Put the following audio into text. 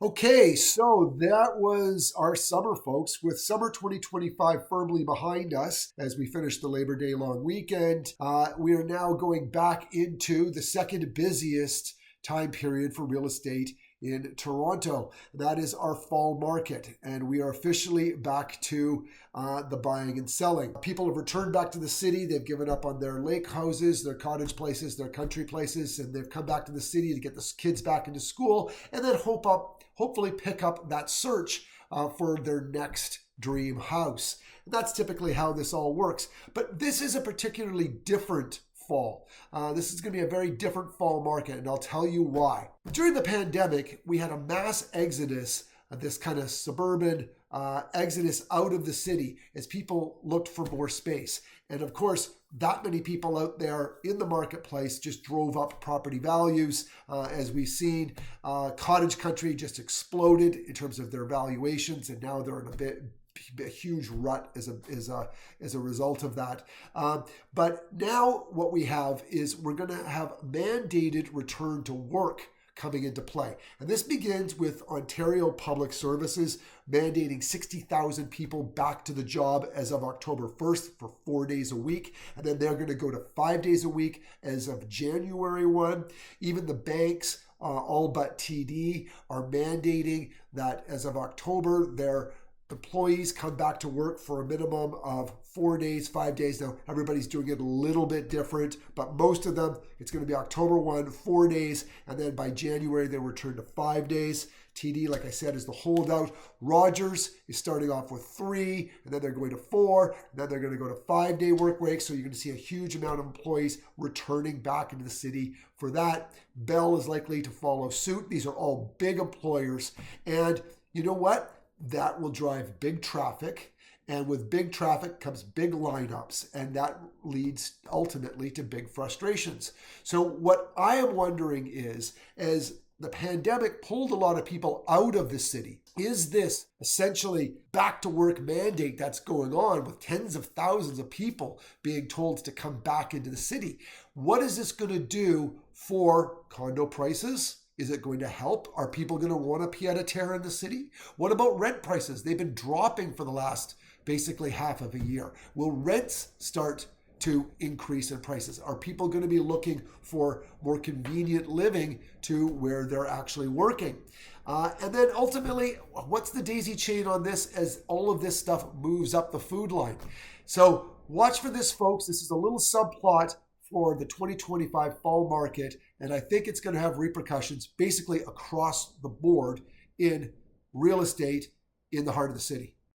Okay, so that was our summer, folks. With summer 2025 firmly behind us as we finish the Labor Day long weekend, we are now going back into the second busiest time period for real estate in Toronto. That is our fall market, and we are officially back to the buying and selling. People have returned back to the city. They've given up on their lake houses, their cottage places, their country places, and they've come back to the city to get the kids back into school and then hopefully pick up that search for their next dream house. That's typically how this all works. But this is a particularly different fall. This is going to be a very different fall market, and I'll tell you why. During the pandemic, we had a mass exodus, this kind of suburban exodus out of the city as people looked for more space. And of course, that many people out there in the marketplace just drove up property values. As we've seen, cottage country just exploded in terms of their valuations, and now they're in a huge rut as a result of that. But now what we have is we're going to have mandated return to work coming into play. And this begins with Ontario Public Services mandating 60,000 people back to the job as of October 1st for 4 days a week. And then they're going to go to 5 days a week as of January 1. Even the banks, all but TD, are mandating that as of October, their employees come back to work for a minimum of 4 days, 5 days. Now, everybody's doing it a little bit different, but most of them, it's going to be October 1, 4 days, and then by January, they return to 5 days. TD, like I said, is the holdout. Rogers is starting off with 3, and then they're going to 4, and then they're going to go to 5-day work week. So you're going to see a huge amount of employees returning back into the city for that. Bell is likely to follow suit. These are all big employers. And you know what? That will drive big traffic. And with big traffic comes big lineups, and that leads ultimately to big frustrations. So what I am wondering is, as the pandemic pulled a lot of people out of the city, is this essentially back to work mandate that's going on with tens of thousands of people being told to come back into the city? What is this going to do for condo prices? Is it going to help? Are people going to want a pied-à-terre in the city? What about rent prices? They've been dropping for the last basically half of a year. Will rents start to increase in prices? Are people going to be looking for more convenient living to where they're actually working? And then ultimately, what's the daisy chain on this as all of this stuff moves up the food line? So watch for this, folks. This is a little subplot for the 2025 fall market, and I think it's going to have repercussions basically across the board in real estate in the heart of the city.